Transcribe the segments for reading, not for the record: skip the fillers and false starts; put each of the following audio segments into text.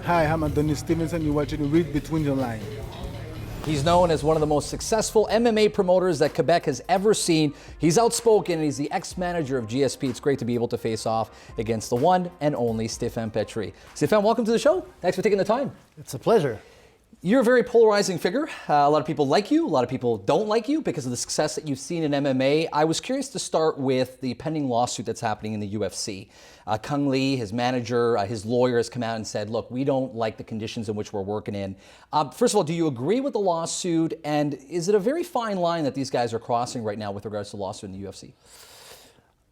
Hi, I'm Anthony Stevenson. You're watching REID Between The Lines. He's known as one of the most successful MMA promoters that Quebec has ever seen. He's outspoken and he's the ex-manager of GSP. It's great to be able to face off against the one and only Stéphane Patry. Stéphane, welcome to the show. Thanks for taking the time. It's a pleasure. You're a very polarizing figure. A lot of people like you, a lot of people don't like you because of the success that you've seen in MMA. I was curious to start with the pending lawsuit that's happening in the UFC. Kung Lee, his manager, his lawyer has come out and said, look, we don't like the conditions in which we're working in. First of all, do you agree with the lawsuit? And is it a very fine line that these guys are crossing right now with regards to the lawsuit in the UFC?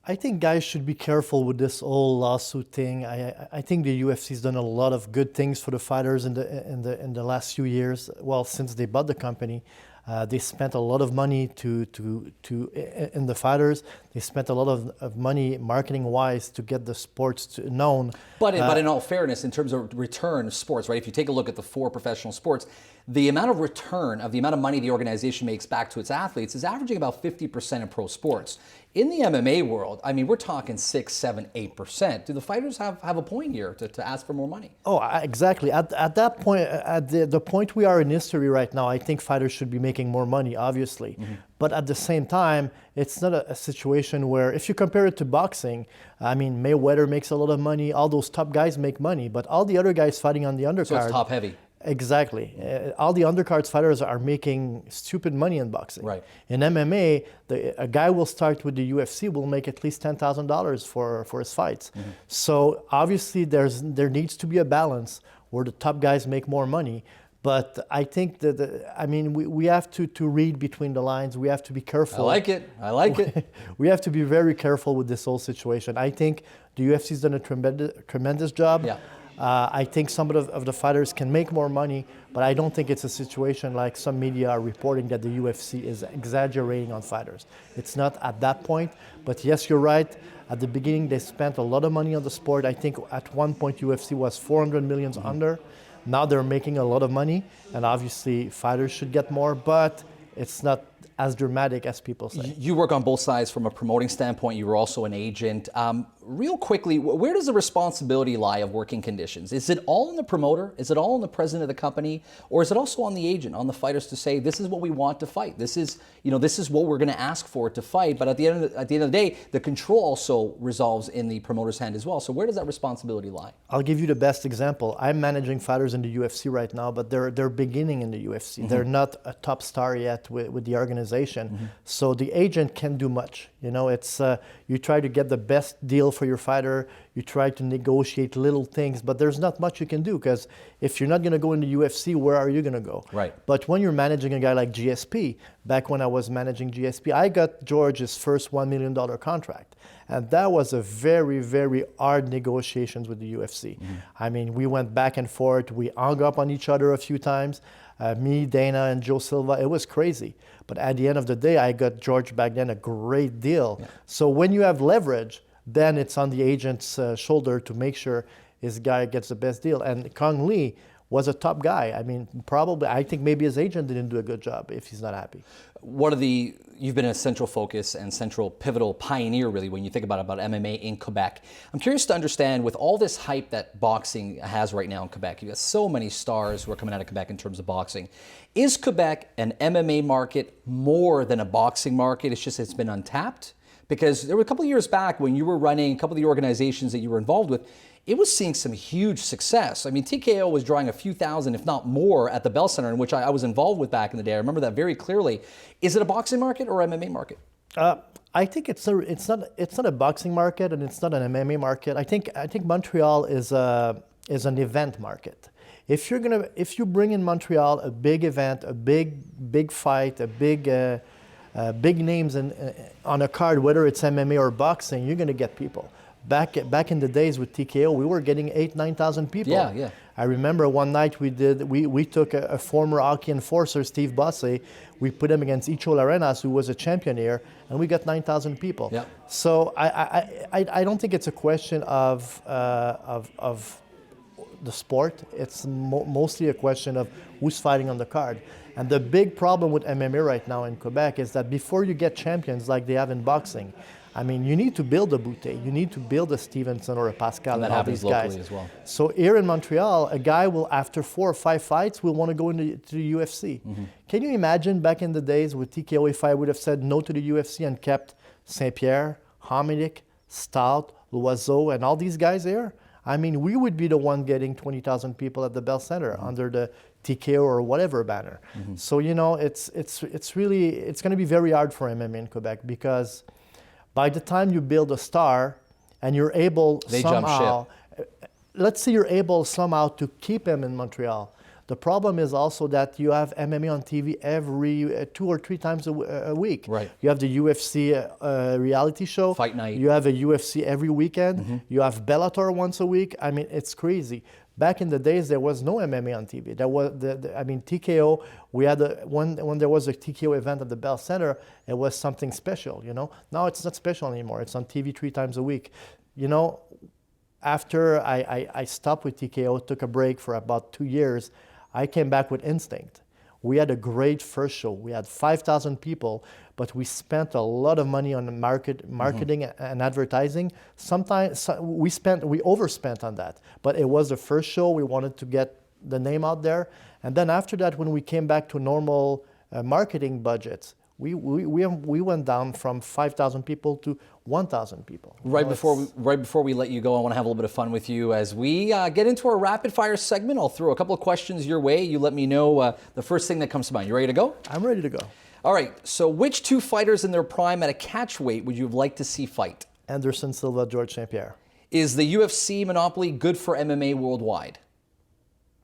I think guys should be careful with this whole lawsuit thing. I think the UFC's done a lot of good things for the fighters in the last few years. Well, since they bought the company, they spent a lot of money in the fighters. They spent a lot of money marketing-wise to get the sports known. But in all fairness, in terms of return of sports, right? If you take a look at the four professional sports, the amount of return of the amount of money the organization makes back to its athletes is averaging about 50% in pro sports. In the MMA world, I mean, we're talking 6, 7, 8%. Do the fighters have a point here to ask for more money? Oh, exactly. At that point, at the point we are in history right now, I think fighters should be making more money, obviously. Mm-hmm. But at the same time, it's not a situation where, if you compare it to boxing, I mean, Mayweather makes a lot of money, all those top guys make money, but all the other guys fighting on the undercard. So it's top heavy. Exactly. All the undercards fighters are making stupid money in boxing. Right. In MMA, a guy will start with the UFC will make at least $10,000 for his fights. Mm-hmm. So obviously there needs to be a balance where the top guys make more money. But I think we have to read between the lines. We have to be careful. I like it. We have to be very careful with this whole situation. I think the UFC's done a tremendous job. Yeah. I think some of the fighters can make more money, but I don't think it's a situation like some media are reporting that the UFC is exaggerating on fighters. It's not at that point, but yes, you're right. At the beginning, they spent a lot of money on the sport. I think at one point UFC was 400 million under. Now they're making a lot of money, and obviously fighters should get more, but it's not as dramatic as people say. You work on both sides from a promoting standpoint. You were also an agent. Real quickly, where does the responsibility lie of working conditions? Is it all on the promoter? Is it all on the president of the company? Or is it also on the agent, on the fighters to say, this is what we want to fight. This is what we're going to ask for to fight. But at the end of the day, the control also resolves in the promoter's hand as well. So where does that responsibility lie? I'll give you the best example. I'm managing fighters in the UFC right now, but they're beginning in the UFC. Mm-hmm. They're not a top star yet with the organization. Mm-hmm. So the agent can do much. It's you try to get the best deal for your fighter. You try to negotiate little things, but there's not much you can do because if you're not going to go in the UFC, where are you going to go? Right. But when you're managing a guy like GSP, back when I was managing GSP, I got George's first $1 million contract. And that was a very, very hard negotiations with the UFC. Mm-hmm. I mean, we went back and forth. We hung up on each other a few times. Me, Dana, and Joe Silva, it was crazy. But at the end of the day, I got George back then a great deal. Yeah. So when you have leverage, then it's on the agent's shoulder to make sure his guy gets the best deal. And Kung Lee was a top guy. I mean, I think maybe his agent didn't do a good job if he's not happy. You've been a central focus and central pivotal pioneer, really, when you think about MMA in Quebec. I'm curious to understand, with all this hype that boxing has right now in Quebec, you've got so many stars who are coming out of Quebec in terms of boxing. Is Quebec an MMA market more than a boxing market? It's just it's been untapped? Because there were a couple of years back when you were running a couple of the organizations that you were involved with, it was seeing some huge success. I mean, TKO was drawing a few thousand, if not more, at the Bell Center, in which I was involved with back in the day. I remember that very clearly. Is it a boxing market or MMA market? I think it's not a boxing market and it's not an MMA market. I think Montreal is an event market. If you bring in Montreal a big event, a big fight, a big names on a card, whether it's MMA or boxing, you're going to get people. Back in the days with TKO, we were getting 8,000-9,000 people. Yeah. I remember one night we took a former hockey enforcer, Steve Bosse, we put him against Icho Larenas, who was a champion here, and we got 9,000 people. Yeah. So I don't think it's a question of the sport. It's mostly a question of who's fighting on the card. And the big problem with MMA right now in Quebec is that before you get champions like they have in boxing, I mean, you need to build a Boutte, you need to build a Stevenson or a Pascal, And that all these happens locally guys as well. So here in Montreal, a guy will, after 4 or 5 fights, will want to go into to the UFC. Can you imagine back in the days with TKO if I would have said no to the UFC and kept St-Pierre, Hominick, Stout, Loiseau, and all these guys there? I mean, we would be the one getting 20,000 people at the Bell Center under the TKO or whatever banner. So, you know, it's going to be very hard for MMA in Quebec because by the time you build a star and you're able somehow, let's say you're able somehow to keep him in Montreal. The problem is also that you have MMA on TV every 2 or 3 times a week. Right. You have the UFC reality show. Fight night. You have a UFC every weekend. You have Bellator once a week. I mean, it's crazy. Back in the days, there was no MMA on TV. There was, I mean, TKO. We had when there was a TKO event at the Bell Center, it was something special. You know. Now it's not special anymore. It's on TV 3 times a week. You know, after I stopped with TKO, took a break for about 2 years. I came back with Instinct. We had a great first show. We had 5,000 people, but we spent a lot of money on the marketing and advertising. Sometimes we overspent on that, but it was the first show. We wanted to get the name out there. And then after that, when we came back to normal marketing budgets, we went down from 5,000 people to 1,000 people. Right before we let you go, I want to have a little bit of fun with you as we get into our rapid fire segment. I'll throw a couple of questions your way. You let me know the first thing that comes to mind. You ready to go? I'm ready to go. All right. So which 2 fighters in their prime at a catch weight would you have liked to see fight? Anderson Silva, George St-Pierre. Is the UFC monopoly good for MMA worldwide?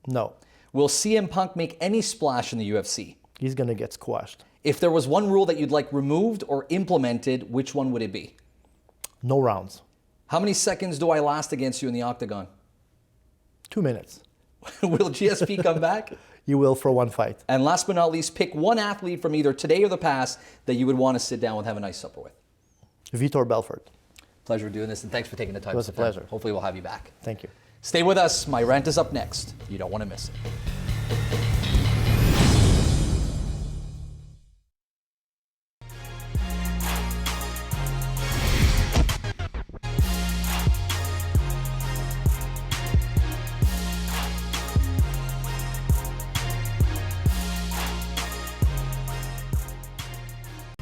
No. Will CM Punk make any splash in the UFC? He's going to get squashed. If there was one rule that you'd like removed or implemented, which one would it be? No rounds. How many seconds do I last against you in the octagon? 2 minutes. Will GSP come back? You will for 1 fight. And last but not least, pick one athlete from either today or the past that you would want to sit down with, have a nice supper with. Vitor Belfort. Pleasure doing this, and thanks for taking the time. It was a pleasure. Hopefully we'll have you back. Thank you. Stay with us. My rant is up next. You don't want to miss it.